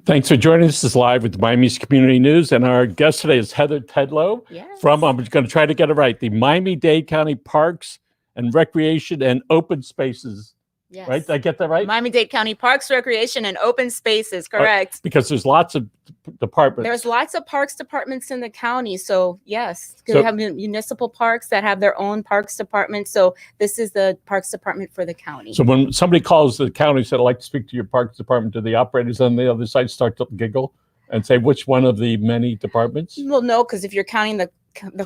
Thanks for joining us. This is Live with Miami's Community News, and our guest today is Heather Tedlow from, I'm going to try to get it right, the Miami-Dade County Parks and Recreation and Open Spaces. Yes. Right? Did I get that right? Miami-Dade County Parks, Recreation, and Open Spaces, correct. Because there's lots of departments. There's lots of parks departments in the county. So, yes, we have municipal parks that have their own parks department. So, this is the parks department for the county. So, when somebody calls the county and said, I'd like to speak to your parks department, do the operators on the other side start to giggle and say, which one of the many departments? Well, no, because if you're counting the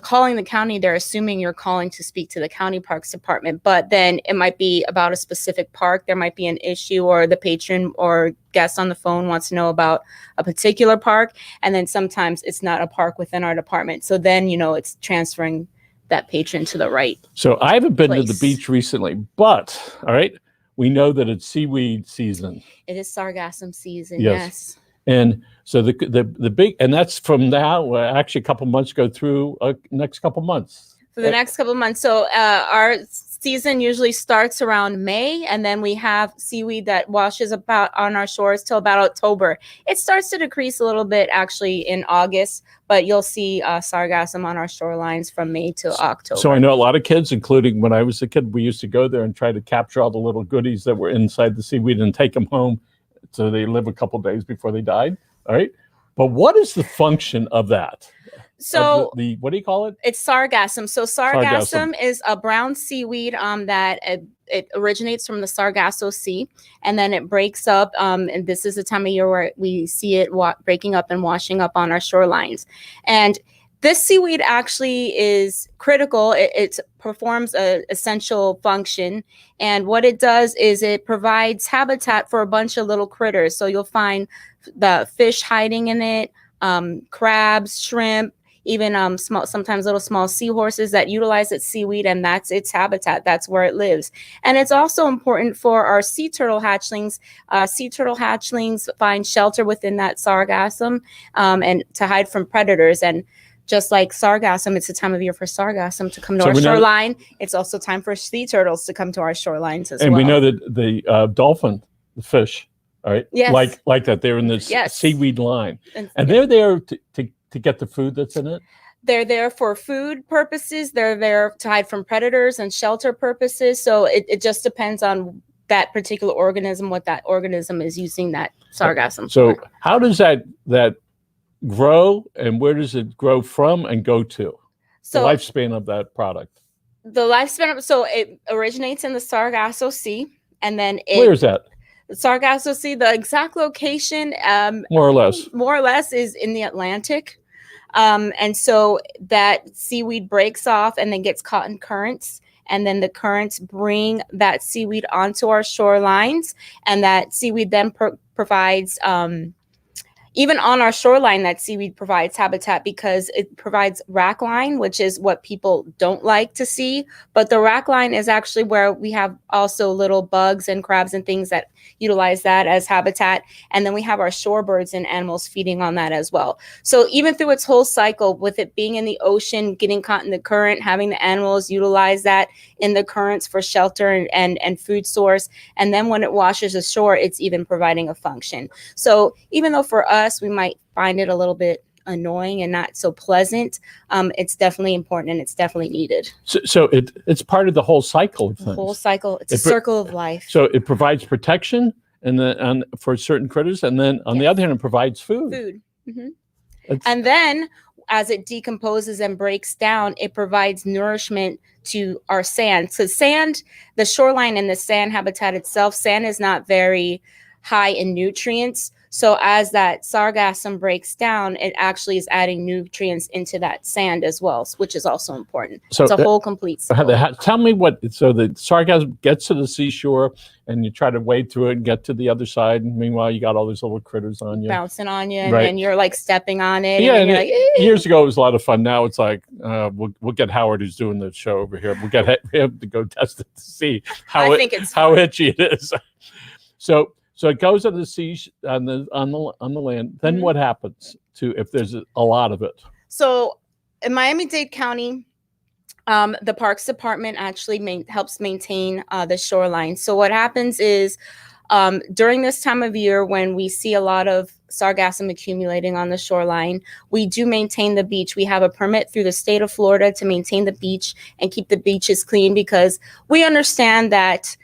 calling the county, they're assuming you're calling to speak to the county parks department, but then it might be about a specific park. There might be an issue, or the patron or guest on the phone wants to know about a particular park. And then sometimes it's not a park within our department. So then, it's transferring that patron to the right. So I haven't been to the beach recently, but all right, we know that it's seaweed season. It is sargassum season. Yes. And so the big, and that's from now, actually a couple months go through next couple months. For the next couple months. So our season usually starts around May, and then we have seaweed that washes about on our shores till about October. It starts to decrease a little bit actually in August, but you'll see sargassum on our shorelines from May to October. So I know a lot of kids, including when I was a kid, we used to go there and try to capture all the little goodies that were inside the seaweed and take them home. So they live a couple days before they died. All right. But what is the function of that? So the what do you call it? It's sargassum. So sargassum is a brown seaweed that it originates from the Sargasso Sea, and then it breaks up. And this is the time of year where we see it breaking up and washing up on our shorelines. And this seaweed actually is critical. It performs an essential function. And what it does is it provides habitat for a bunch of little critters. So you'll find the fish hiding in it, crabs, shrimp, even sometimes little small seahorses that utilize its seaweed, and that's its habitat. That's where it lives. And it's also important for our sea turtle hatchlings. Sea turtle hatchlings find shelter within that sargassum and to hide from predators. And just like sargassum, it's the time of year for sargassum to come to our shoreline. It's also time for sea turtles to come to our shorelines as well. And we know that the dolphin, the fish, all right, like that, they're in this seaweed line. And they're there to get the food that's in it? They're there for food purposes. They're there to hide from predators and shelter purposes. So it just depends on that particular organism, what that organism is using that sargassum for. So how does that grow, and where does it grow from and go to? So the lifespan of that product. The lifespan, so it originates in the Sargasso Sea, and then where is that? The Sargasso Sea, the exact location, more or less, is in the Atlantic. And so that seaweed breaks off and then gets caught in currents. And then the currents bring that seaweed onto our shorelines. And that seaweed then provides, even on our shoreline, that seaweed provides habitat because it provides rackline, which is what people don't like to see. But the rackline is actually where we have also little bugs and crabs and things that utilize that as habitat. And then we have our shorebirds and animals feeding on that as well. So even through its whole cycle, with it being in the ocean, getting caught in the current, having the animals utilize that in the currents for shelter and food source. And then when it washes ashore, it's even providing a function. So even though for us, we might find it a little bit annoying and not so pleasant, it's definitely important and it's definitely needed. So it's part of the whole cycle of things. The whole cycle. It's a circle of life. So it provides protection and for certain critters, and then on the other hand, it provides food. Mm-hmm. And then as it decomposes and breaks down, it provides nourishment to our sand. So sand, the shoreline and the sand habitat itself, sand is not very high in nutrients. So as that sargassum breaks down, it actually is adding nutrients into that sand as well, which is also important. So it's a whole complete cycle. Tell me so the sargassum gets to the seashore and you try to wade through it and get to the other side. And meanwhile, you got all these little critters on you. Bouncing on you, and then you're like stepping on it. Yeah, and you're like, years ago, it was a lot of fun. Now it's like, we'll get Howard, who's doing the show over here. We'll get him to go test it to see how itchy it is. So it goes on the sea, on the land. Then what happens if there's a lot of it? So in Miami-Dade County, the Parks Department actually helps maintain the shoreline. So what happens is during this time of year when we see a lot of sargassum accumulating on the shoreline. We do maintain the beach. We have a permit through the state of Florida to maintain the beach and keep the beaches clean, because we understand that,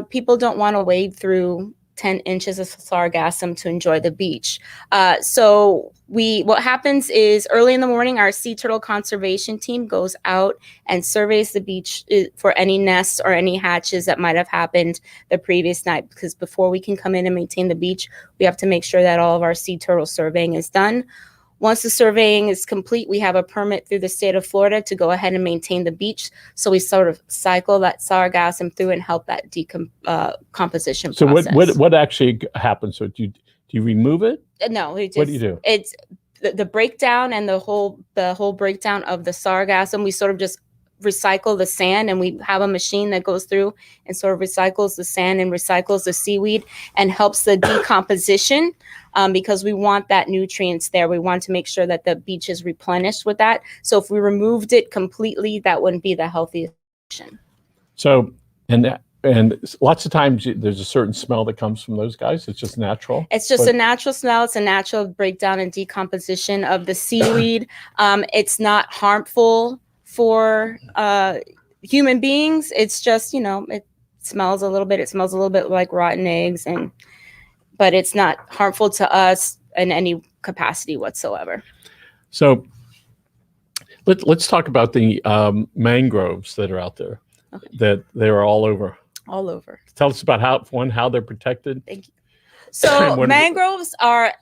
people don't want to wade through 10 inches of sargassum to enjoy the beach. So what happens is early in the morning, our sea turtle conservation team goes out and surveys the beach for any nests or any hatches that might have happened the previous night, because before we can come in and maintain the beach, we have to make sure that all of our sea turtle surveying is done. Once the surveying is complete, we have a permit through the state of Florida to go ahead and maintain the beach. So we sort of cycle that sargassum through and help that decomposition process. So what actually happens? So do you remove it? No. What do you do? It's the breakdown and the whole breakdown of the sargassum. We sort of just recycle the sand, and we have a machine that goes through and sort of recycles the sand and recycles the seaweed and helps the decomposition, because we want that nutrients there. We want to make sure that the beach is replenished with that. So if we removed it completely, that wouldn't be the healthiest option. So, and lots of times there's a certain smell that comes from those guys. It's just natural. It's just a natural smell. It's a natural breakdown and decomposition of the seaweed. It's not harmful for human beings. It's just, it smells a little bit. It smells a little bit like rotten eggs, but it's not harmful to us in any capacity whatsoever. So let's talk about the mangroves that are out there. Okay. That they're all over. All over. Tell us about how they're protected. Thank you. So mangroves are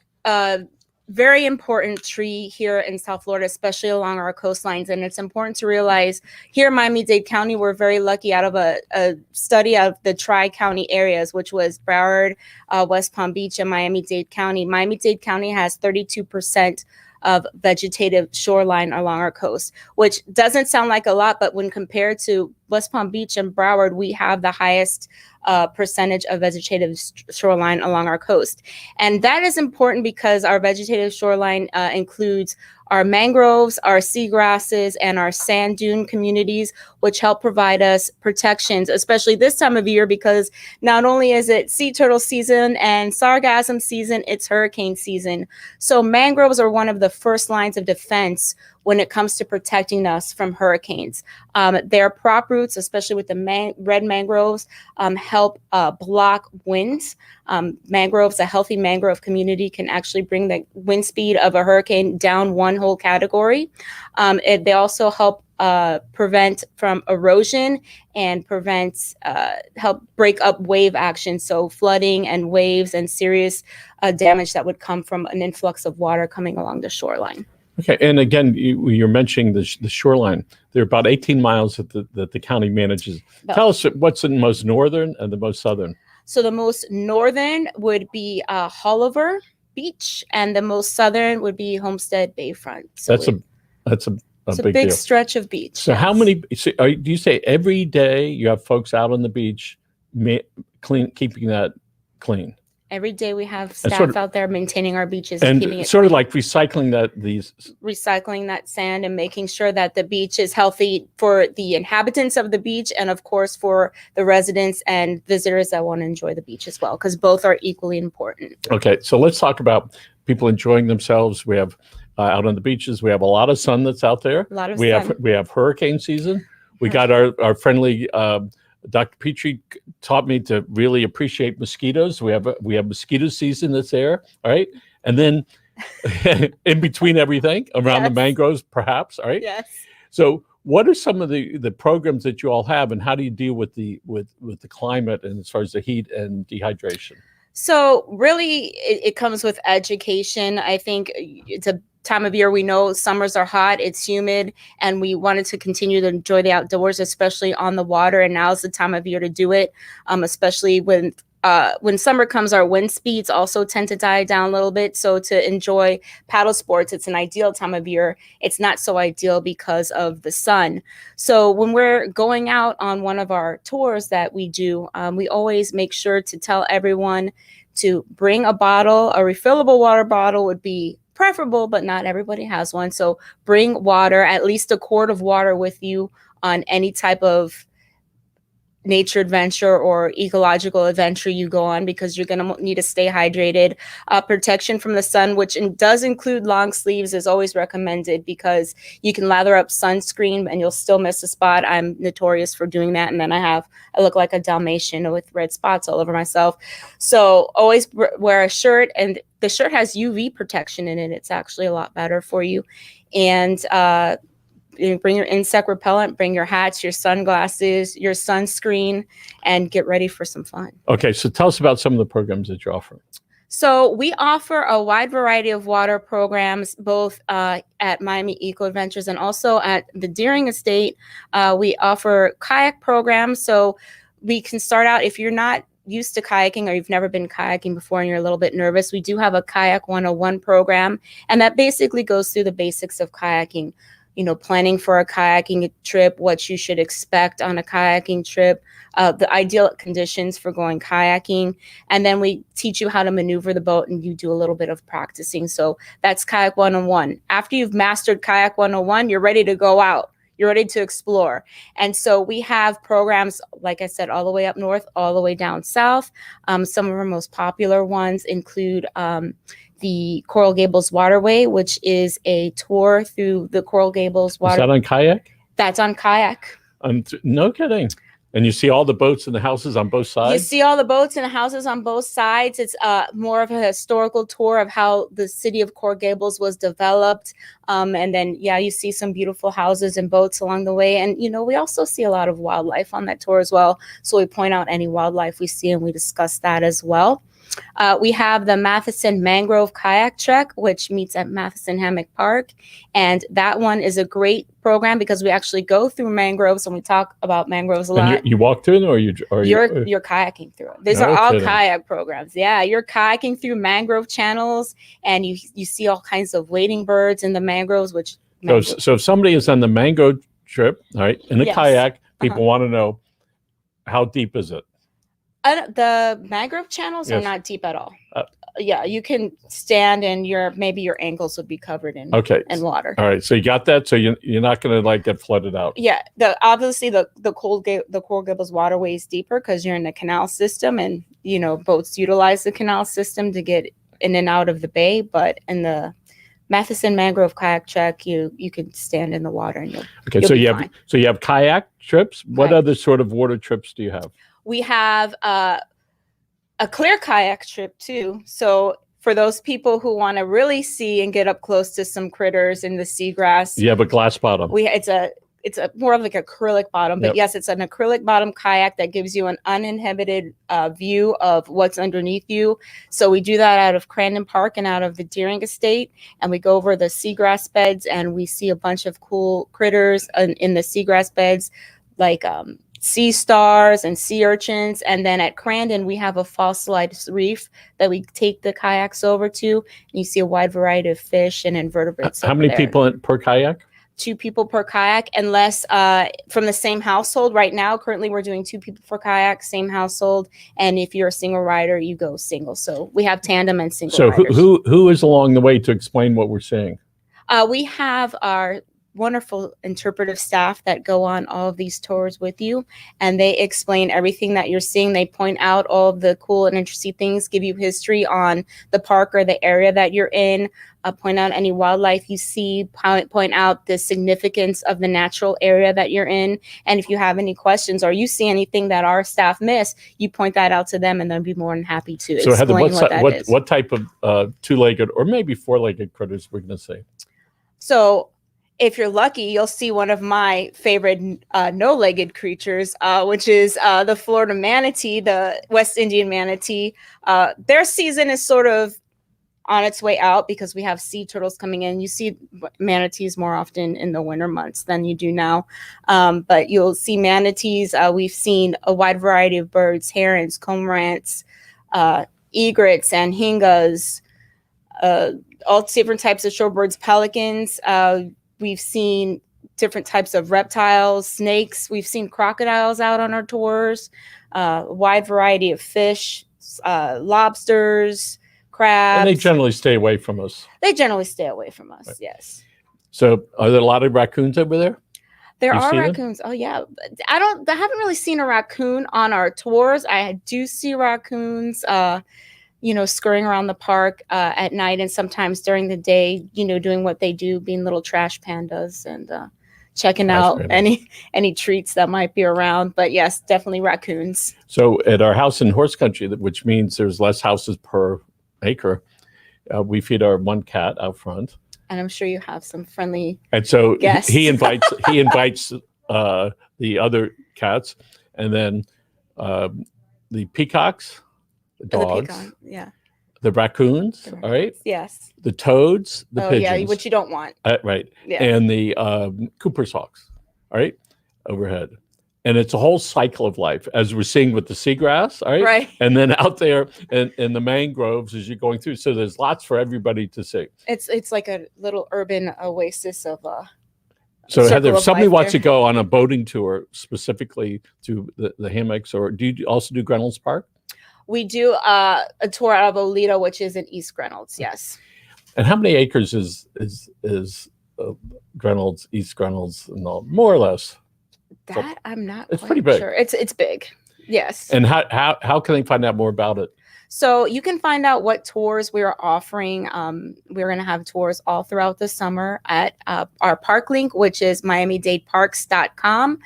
very important tree here in South Florida, especially along our coastlines. And it's important to realize here in Miami-Dade County, we're very lucky. Out of a study of the tri-county areas, which was Broward, West Palm Beach, and Miami-Dade County. Miami-Dade County has 32% of vegetative shoreline along our coast, which doesn't sound like a lot, but when compared to West Palm Beach and Broward, we have the highest percentage of vegetative shoreline along our coast. And that is important because our vegetative shoreline includes our mangroves, our seagrasses, and our sand dune communities, which help provide us protections, especially this time of year, because not only is it sea turtle season and sargassum season, it's hurricane season. So mangroves are one of the first lines of defense when it comes to protecting us from hurricanes. Their prop roots, especially with the red mangroves, help block winds. Mangroves, a healthy mangrove community, can actually bring the wind speed of a hurricane down one whole category. They also help prevent from erosion and help break up wave action, so flooding and waves and serious damage that would come from an influx of water coming along the shoreline. Okay, and again, you're mentioning the shoreline. There are about 18 miles that the county manages. Tell us what's the most northern and the most southern. So the most northern would be Holliver Beach, and the most southern would be Homestead Bayfront. So that's a big big deal. Stretch of beach. So yes. How many? Do you say every day you have folks out on the beach, keeping that clean? Every day we have staff out there maintaining our beaches and keeping it sort clean. Of like recycling that sand and making sure that the beach is healthy for the inhabitants of the beach, and of course for the residents and visitors that want to enjoy the beach as well, because both are equally important. Okay, so let's talk about people enjoying themselves. We have out on the beaches, we have a lot of sun that's out there. A lot of sun. We have hurricane season. We got our friendly Dr. Petrie taught me to really appreciate mosquitoes. We have mosquito season that's there, all right? And then in between everything, around the mangroves, perhaps, all right? Yes. So what are some of the programs that you all have, and how do you deal with the climate and as far as the heat and dehydration? So really, it comes with education. I think it's a time of year, we know summers are hot, it's humid, and we wanted to continue to enjoy the outdoors, especially on the water. And now's the time of year to do it, especially when summer comes, our wind speeds also tend to die down a little bit. So to enjoy paddle sports, it's an ideal time of year. It's not so ideal because of the sun. So when we're going out on one of our tours that we do, we always make sure to tell everyone to bring a bottle. A refillable water bottle would be preferable, but not everybody has one. So bring water, at least a quart of water with you on any type of nature adventure or ecological adventure you go on, because you're going to need to stay hydrated. Protection from the sun, which does include long sleeves, is always recommended, because you can lather up sunscreen and you'll still miss a spot. I'm notorious for doing that, and then I look like a Dalmatian with red spots all over myself. So always wear a shirt, and the shirt has UV protection in it. It's actually a lot better for you. And bring your insect repellent, bring your hats, your sunglasses, your sunscreen, and get ready for some fun. Okay, so tell us about some of the programs that you offer. So we offer a wide variety of water programs, both at Miami Eco Adventures and also at the Deering Estate. We offer kayak programs. So we can start out, if you're not used to kayaking or you've never been kayaking before and you're a little bit nervous, we do have a Kayak 101 program. And that basically goes through the basics of kayaking. Planning for a kayaking trip, what you should expect on a kayaking trip, the ideal conditions for going kayaking. And then we teach you how to maneuver the boat, and you do a little bit of practicing. So that's Kayak 101. After you've mastered Kayak 101, you're ready to go out. You're ready to explore. And so we have programs, like I said, all the way up north, all the way down south. Some of our most popular ones include the Coral Gables Waterway, which is a tour through the Coral Gables Water. Is that on kayak? That's on kayak. No kidding. And you see all the boats and the houses on both sides? You see all the boats and the houses on both sides. It's more of a historical tour of how the city of Coral Gables was developed. And then, you see some beautiful houses and boats along the way. And, we also see a lot of wildlife on that tour as well. So we point out any wildlife we see, and we discuss that as well. We have the Matheson Mangrove Kayak Trek, which meets at Matheson Hammock Park. And that one is a great program because we actually go through mangroves, and we talk about mangroves a lot. You walk through them, or you're kayaking through it. These are all kayak programs. Yeah, you're kayaking through mangrove channels, and you see all kinds of wading birds in the mangroves. So if somebody is on the mangrove trip, all right, in a kayak, people want to know, how deep is it? The mangrove channels are not deep at all. You can stand, and maybe your ankles would be covered in water. All right, so you got that. So you're not going to get flooded out. Yeah, obviously the Coral Gables waterway is deeper because you're in the canal system, and boats utilize the canal system to get in and out of the bay. But in the Matheson Mangrove Kayak Trek, you can stand in the water, and you'll you have kayak trips. What other sort of water trips do you have? We have a clear kayak trip too. So for those people who want to really see and get up close to some critters in the seagrass, you have a glass bottom. It's a more of like acrylic bottom, but yes, it's an acrylic bottom kayak that gives you an uninhibited view of what's underneath you. So we do that out of Crandon Park and out of the Deering Estate, and we go over the seagrass beds, and we see a bunch of cool critters in the seagrass beds, like sea stars and sea urchins. And then at Crandon, we have a fossilized reef that we take the kayaks over to, and you see a wide variety of fish and invertebrates. How many people per kayak? 2 people per kayak, unless from the same household. Right now, currently, we're doing 2 people per kayak, same household. And if you're a single rider, you go single. So we have tandem and single riders. So who is along the way to explain what we're seeing? We have our wonderful interpretive staff that go on all of these tours with you, and they explain everything that you're seeing. They point out all of the cool and interesting things, give you history on the park or the area that you're in, point out any wildlife you see, point out the significance of the natural area that you're in. And if you have any questions or you see anything that our staff miss, you point that out to them, and they'll be more than happy to explain what that is. What type of 2-legged or maybe 4-legged critters we're going to see? So if you're lucky, you'll see one of my favorite no-legged creatures, which is the Florida manatee, the West Indian manatee. Their season is sort of on its way out because we have sea turtles coming in. You see manatees more often in the winter months than you do now. But you'll see manatees. We've seen a wide variety of birds, herons, cormorants, egrets, anhingas, all different types of shorebirds, pelicans. We've seen different types of reptiles, snakes. We've seen crocodiles out on our tours, a wide variety of fish, lobsters, crabs. And they generally stay away from us. They generally stay away from us, right. Yes. So are there a lot of raccoons over there? There are raccoons. Oh yeah. I haven't really seen a raccoon on our tours. I do see raccoons, scurrying around the park at night and sometimes during the day, doing what they do, being little trash pandas and checking out any treats that might be around. But yes, definitely raccoons. So at our house in horse country, which means there's less houses per acre, we feed our one cat out front. And I'm sure you have some friendly and so guests. he invites the other cats, and then the peacocks, the dogs, the raccoons, all right, yes, the toads, the pigeons, yeah, which you don't want, right, and the Cooper's hawks, all right, overhead. And it's a whole cycle of life, as we're seeing with the seagrass, all right? Right. And then out there in the mangroves as you're going through. So there's lots for everybody to see. It's like a little urban oasis of So Heather, if somebody wants to go on a boating tour specifically to the hammocks, or do you also do Reynolds Park? We do a tour out of Olito, which is in East Reynolds, yes. And how many acres is Reynolds, East Reynolds, and all, more or less? That I'm not. It's pretty big. Sure. It's big. Yes. And how can they find out more about it? So you can find out what tours we are offering. We're going to have tours all throughout the summer at our park link, which is miamidadeparks.com.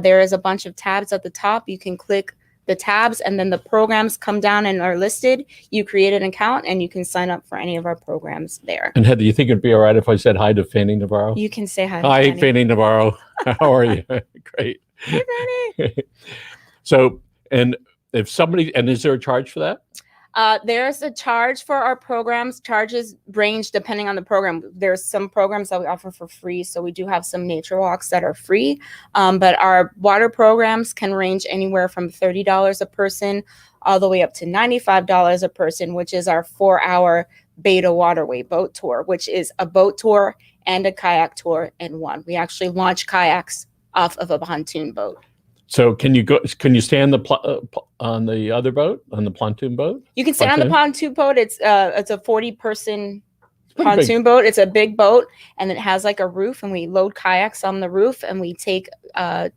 There is a bunch of tabs at the top. You can click the tabs and then the programs come down and are listed. You create an account and you can sign up for any of our programs there. And Heather, you think it'd be all right if I said hi to Fanny Navarro? You can say hi. Hi, Fanny Navarro. How are you? Great. Hey, Fanny. So, and if somebody, and is there a charge for that? There's a charge for our programs. Charges range depending on the program. There's some programs that we offer for free. So we do have some nature walks that are free. But our water programs can range anywhere from $30 a person all the way up to $95 a person, which is our 4-hour Beta Waterway boat tour, which is a boat tour and a kayak tour in one. We actually launch kayaks off of a pontoon boat. So can you stay on the other boat, on the pontoon boat? You can stay on the pontoon boat. It's a 40-person pontoon boat. It's a big boat, and it has like a roof, and we load kayaks on the roof, and we take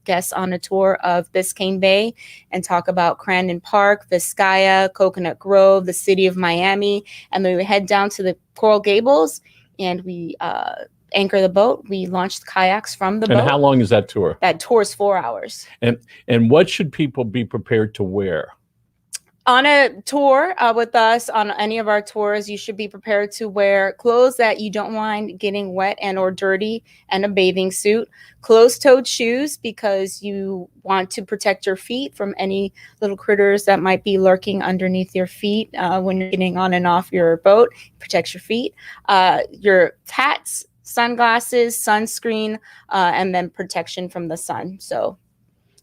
guests on a tour of Biscayne Bay and talk about Crandon Park, Vizcaya, Coconut Grove, the city of Miami, and then we head down to the Coral Gables, and we anchor the boat. We launched kayaks from the boat. And how long is that tour? That tour is 4 hours. And what should people be prepared to wear? On a tour with us, on any of our tours, you should be prepared to wear clothes that you don't mind getting wet and or dirty, and a bathing suit, closed-toed shoes because you want to protect your feet from any little critters that might be lurking underneath your feet when you're getting on and off your boat. Protects your feet. Your hats, sunglasses, sunscreen, and then protection from the sun. So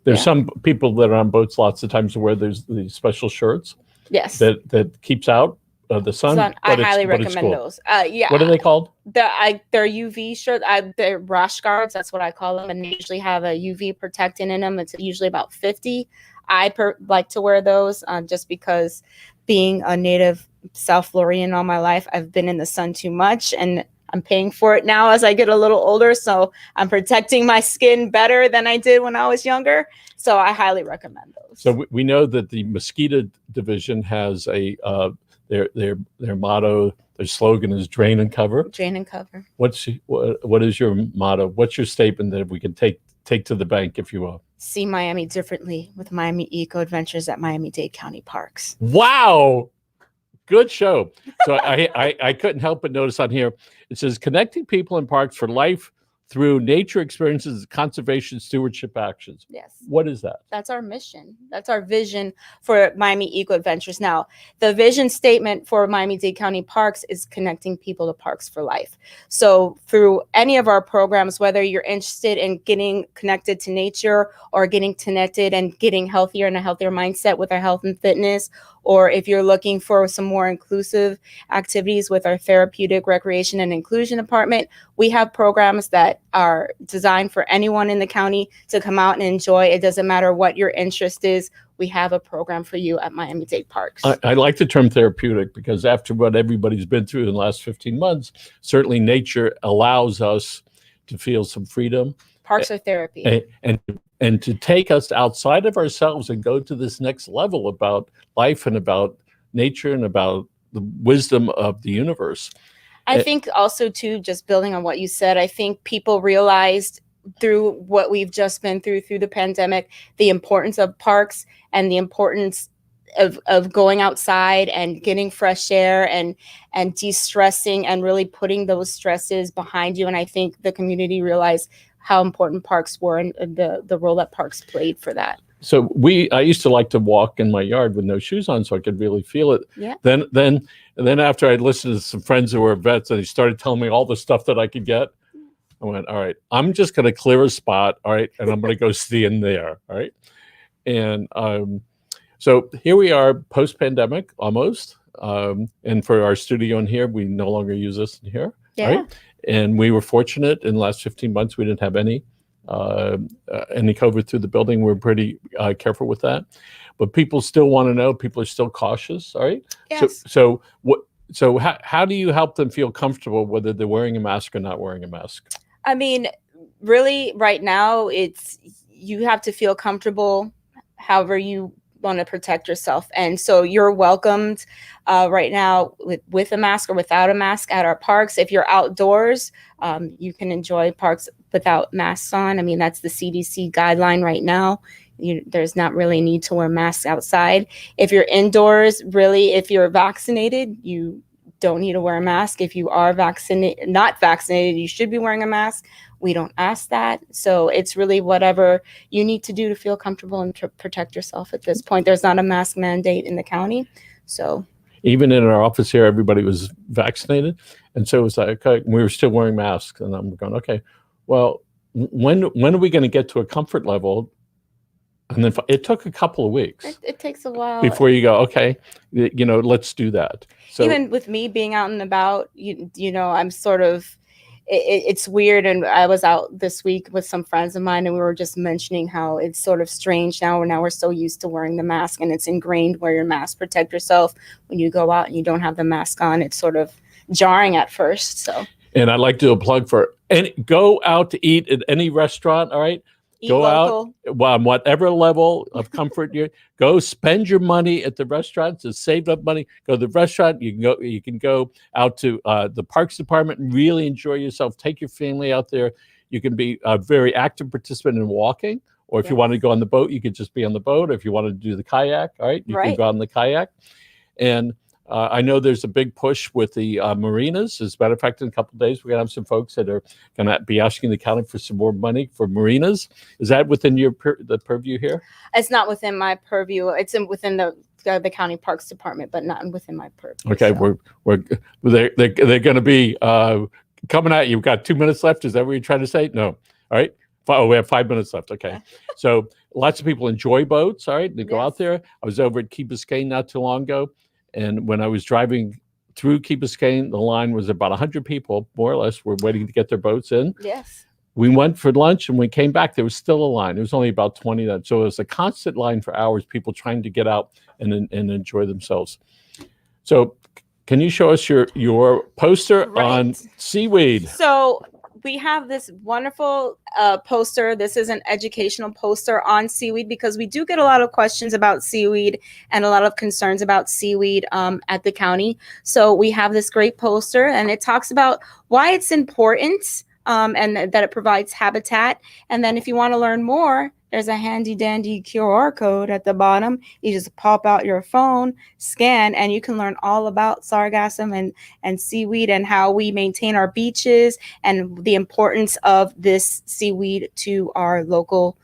there's some people that are on boats lots of times where there's these special shirts. Yes. That keeps out the sun. I highly recommend those. Yeah. What are they called? They're UV shirts. They're rash guards. That's what I call them. And they usually have a UV protectant in them. It's usually about 50. I like to wear those just because being a native South Floridian all my life, I've been in the sun too much, and I'm paying for it now as I get a little older. So I'm protecting my skin better than I did when I was younger. So I highly recommend those. So we know that the mosquito division has their motto, their slogan is drain and cover. Drain and cover. What is your motto? What's your statement that we can take to the bank, if you will? See Miami differently with Miami Eco Adventures at Miami-Dade County Parks. Wow. Good show. So I couldn't help but notice on here, it says connecting people in parks for life through nature experiences, conservation, stewardship actions. Yes. What is that? That's our mission. That's our vision for Miami Eco Adventures. Now, the vision statement for Miami-Dade County Parks is connecting people to parks for life. So through any of our programs, whether you're interested in getting connected to nature or getting connected and getting healthier and a healthier mindset with our health and fitness, or if you're looking for some more inclusive activities with our therapeutic recreation and inclusion department, we have programs that are designed for anyone in the county to come out and enjoy. It doesn't matter what your interest is. We have a program for you at Miami-Dade Parks. I like the term therapeutic because after what everybody's been through in the last 15 months, certainly nature allows us to feel some freedom, Parks are therapy. And to take us outside of ourselves and go to this next level about life and about nature and about the wisdom of the universe. I think also too, just building on what you said, I think people realized through what we've just been through the pandemic, the importance of parks and the importance of going outside and getting fresh air and de-stressing and really putting those stresses behind you. And I think the community realized how important parks were and the role that parks played for that. So I used to like to walk in my yard with no shoes on so I could really feel it. Yeah. Then after I listened to some friends who were vets and they started telling me all the stuff that I could get, I went, all right, I'm just going to clear a spot. All right. And I'm going to go see in there. All right. And so here we are post-pandemic almost. And for our studio in here, we no longer use this in here. Yeah. Right? And we were fortunate in the last 15 months, we didn't have any COVID through the building. We're pretty careful with that. But people still want to know. People are still cautious. All right. Yes. So how do you help them feel comfortable whether they're wearing a mask or not wearing a mask? I mean, really, right now, you have to feel comfortable however you want to protect yourself. And so you're welcomed right now with a mask or without a mask at our parks. If you're outdoors, you can enjoy parks without masks on. I mean, that's the CDC guideline right now. There's not really a need to wear masks outside. If you're indoors, really, if you're vaccinated, you don't need to wear a mask. If you are not vaccinated, you should be wearing a mask. We don't ask that. So it's really whatever you need to do to feel comfortable and to protect yourself at this point. There's not a mask mandate in the county. So even in our office here, everybody was vaccinated. And so it was like, okay, we were still wearing masks. And I'm going, okay, well, when are we going to get to a comfort level? And then it took a couple of weeks. It takes a while before you go, okay, let's do that. So even with me being out and about, I'm sort of, it's weird. And I was out this week with some friends of mine and we were just mentioning how it's sort of strange now we're so used to wearing the mask and it's ingrained, wear your mask, protect yourself. When you go out and you don't have the mask on, it's sort of jarring at first. So. And I'd like to do a plug for go out to eat at any restaurant. All right. Go out on whatever level of comfort go spend your money at the restaurant to save up money. Go to the restaurant. You can go out to the Parks Department and really enjoy yourself. Take your family out there. You can be a very active participant in walking, or if you want to go on the boat, you could just be on the boat. Or if you want to do the kayak, all right, you can go on the kayak. And I know there's a big push with the marinas. As a matter of fact, in a couple of days, we're going to have some folks that are going to be asking the county for some more money for marinas. Is that within the purview here? It's not within my purview. It's within the county parks department, but not within my purview. Okay, so. They're going to be coming at you. We've got 2 minutes left. Is that what you're trying to say? No. All right. Oh, we have 5 minutes left. Okay. So lots of people enjoy boats. All right. They go out there. I was over at Key Biscayne not too long ago. And when I was driving through Key Biscayne, the line was about 100 people, more or less, were waiting to get their boats in. Yes. We went for lunch and we came back. There was still a line. It was only about 20 then. So it was a constant line for hours, people trying to get out and enjoy themselves. So can you show us your poster on seaweed? So we have this wonderful poster. This is an educational poster on seaweed because we do get a lot of questions about seaweed and a lot of concerns about seaweed at the county. So we have this great poster and it talks about why it's important and that it provides habitat. And then if you want to learn more, there's a handy dandy QR code at the bottom. You just pop out your phone, scan, and you can learn all about sargassum and seaweed and how we maintain our beaches and the importance of this seaweed to our local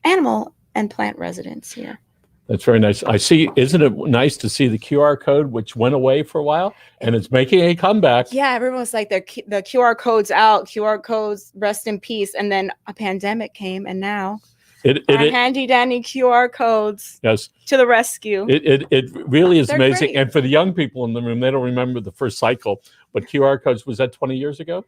animal and plant residents here. That's very nice. I see. Isn't it nice to see the QR code, which went away for a while, and it's making a comeback? Yeah, everyone's like, the QR code's out. QR codes, rest in peace. And then a pandemic came, and now our handy dandy QR codes to the rescue. It really is They're amazing. great. And for the young people in the room, they don't remember the first cycle, but QR codes, was that 20 years ago?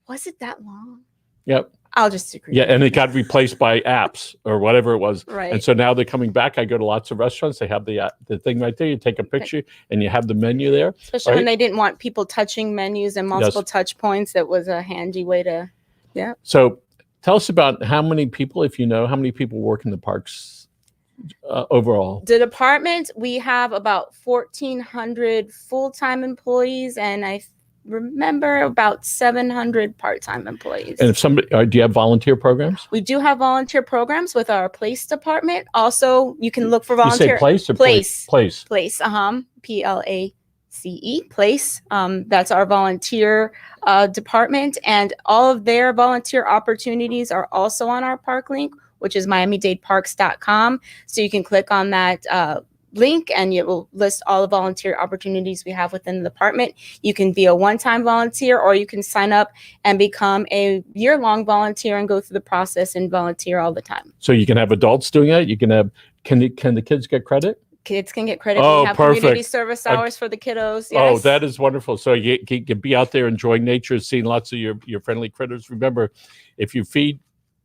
Was it that long? Yep. I'll just agree. Yeah, and it got replaced by apps or whatever it was. Right. And so now they're coming back. I go to lots of restaurants. They have the thing right there. You take a picture and you have the menu there. Especially when they didn't want people touching menus and multiple touch points. That was a handy way to, So tell us about how many people, if you know, how many people work in the parks overall. The department, we have about 1,400 full-time employees, and I remember about 700 part-time employees. And if somebody, do you have volunteer programs? We do have volunteer programs with our place department. Also, you can look for volunteer. You say place or place? Place. Place. PLACE. Place. That's our volunteer department, and all of their volunteer opportunities are also on our park link, which is miamidadeparks.com. So you can click on that link and it will list all the volunteer opportunities we have within the department. You can be a one-time volunteer, or you can sign up and become a year-long volunteer and go through the process and volunteer all the time. So you can have adults doing it. You can have, can the kids get credit? Kids can get credit. Oh, we have perfect. Community service hours for the kiddos. Yes. Oh, that is wonderful. So you can be out there enjoying nature, seeing lots of your friendly critters. Remember, if you feed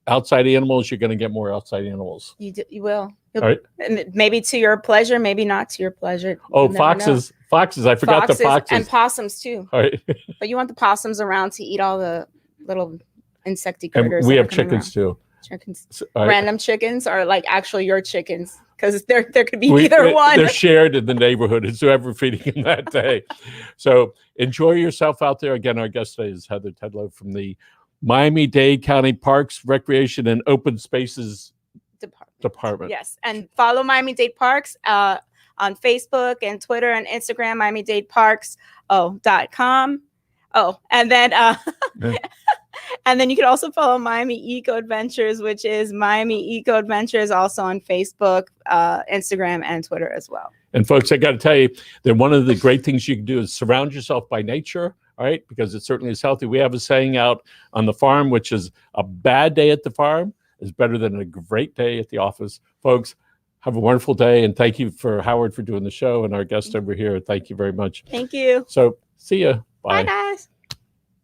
outside animals, you're going to get more outside animals. You will. All right. And maybe to your pleasure, maybe not to your pleasure. Oh, foxes. Foxes. I forgot the foxes. And possums too. All right. But you want the possums around to eat all the little insecty critters. And we have chickens too. Chickens. Random chickens, or like actually your chickens? Because there could be either one. They're shared in the neighborhood. It's whoever feeding them that day. So enjoy yourself out there. Again, our guest today is Heather Tedlow from the Miami-Dade County Parks, Recreation, and Open Spaces Department. Yes, and follow Miami-Dade Parks on Facebook and Twitter and Instagram, miamidadeparks.com. Oh, and then and then you can also follow Miami Eco Adventures, which is Miami Eco Adventures, also on Facebook, Instagram, and Twitter as well. And folks, I got to tell you that one of the great things you can do is surround yourself by nature. All right, because it certainly is healthy. We have a saying out on the farm, which is a bad day at the farm is better than a great day at the office. Folks, have a wonderful day. And thank you for Howard for doing the show, and our guest over here. Thank you very much. Thank you. So see you. Bye. Bye, guys.